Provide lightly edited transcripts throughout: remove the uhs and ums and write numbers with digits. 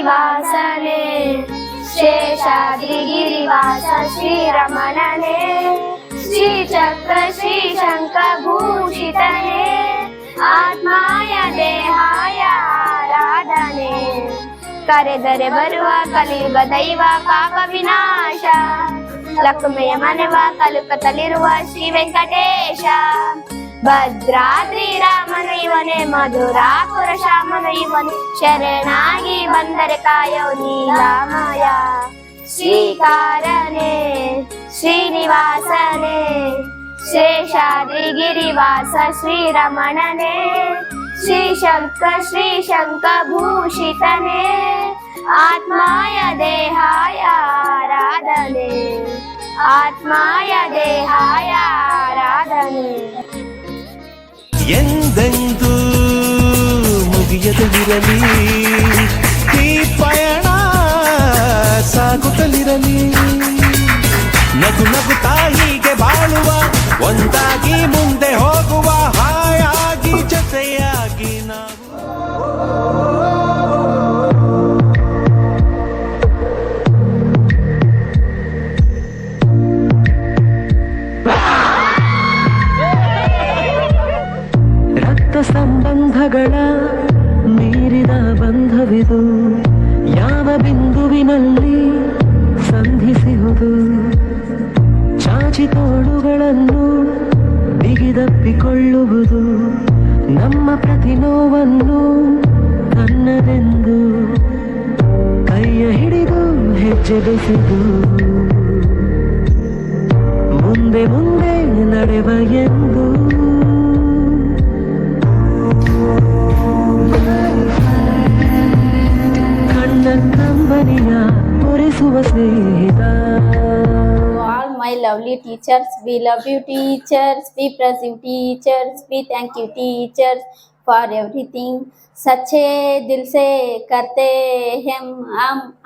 ಶ್ರೀನಿವಾಸನೇ ಶೇಷಾದ್ರಿಗಿರಿವಾಸ ಶ್ರೀರಮಣನೇ ಶ್ರೀಚಕ್ರ ಶ್ರೀಶಂಖಭೂಷಿತನೇ ಆತ್ಮಾಯ ದೇಹಾಯ ಆರಾಧನೆ ಕರೆದರೆ ಬರುವ ಕಲಿಯುಗ ದೈವ ಪಾಪ ವಿನಾಶ ಲಕ್ಷ್ಮಿಯ ಮನೆವ ಕಲುಕತಲಿರುವ ಶ್ರೀ ವೆಂಕಟೇಶ ಭದ್ರಾದ್ರಿ ರಾಮನು ಇವನೇ ಮಧುರಾಪುರ ಶ್ಯಾಮನು ಇವನೇ ಶರಣಾಗಿ ಬಂದರೆ ಕಾಯೋ ನೀಲಾಮಯ ಶ್ರೀಕಾರನೇ ಶ್ರೀನಿವಾಸನೇ ಶೇಷಾದ್ರಿಗಿರಿವಾಸ ಶ್ರೀರಮಣನೇ ಶ್ರೀಶಂಖಭೂಷಿತನೇ ಆತ್ಮಾಯ ದೇಹಾಯ ಆರಾಧನೆ ಆತ್ಮಾಯ ದೇಹಾಯ ಆರಾಧನೆ ಎಂದೆಂದೂ ಮುಗಿಯದಿರಲಿ ಈ ಪಯಣ ಸಾಗುತ್ತಲಿರಲಿ ನಗು ನಗುತ್ತಾ ಹೀಗೆ ಬಾಳುವ ಒಂದಾಗಿ ಮುಂದೆ ಹೋಗುವ ಹಾಯಾಗಿ ಜೊತೆಯಾಗಿ ನಾವು ಸಂಬಂಧಗಳ ಮೀರಿದ ಬಂಧವಿದು ಯಾವ ಬಿಂದುವಿನಲ್ಲಿ ಸಂಧಿಸುವುದು ಚಾಚಿ ತೋಳುಗಳನ್ನು ಬಿಗಿದಪ್ಪಿಕೊಳ್ಳುವುದು ನಮ್ಮ ಪ್ರತಿ ನೋವನ್ನು ತನ್ನದೆಂದು ಕೈಯ ಹಿಡಿದು ಹೆಜ್ಜೆ ಬೆಸೆದು ಮುಂದೆ ಮುಂದೆ ನಡೆವ ಎಂದು all my lovely teachers, we love you teachers, we praise you teachers, we thank you teachers for everything. सच्चे दिल से करते हम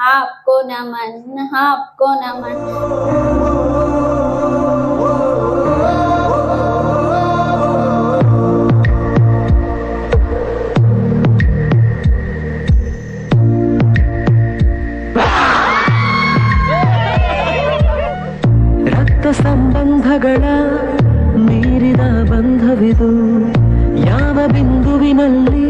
आपको नमन, आपको नमन. ಸಂಬಂಧಗಳ ಮೀರಿದ ಬಂಧವಿದು ಯಾವ ಬಿಂದುವಿನಲ್ಲಿ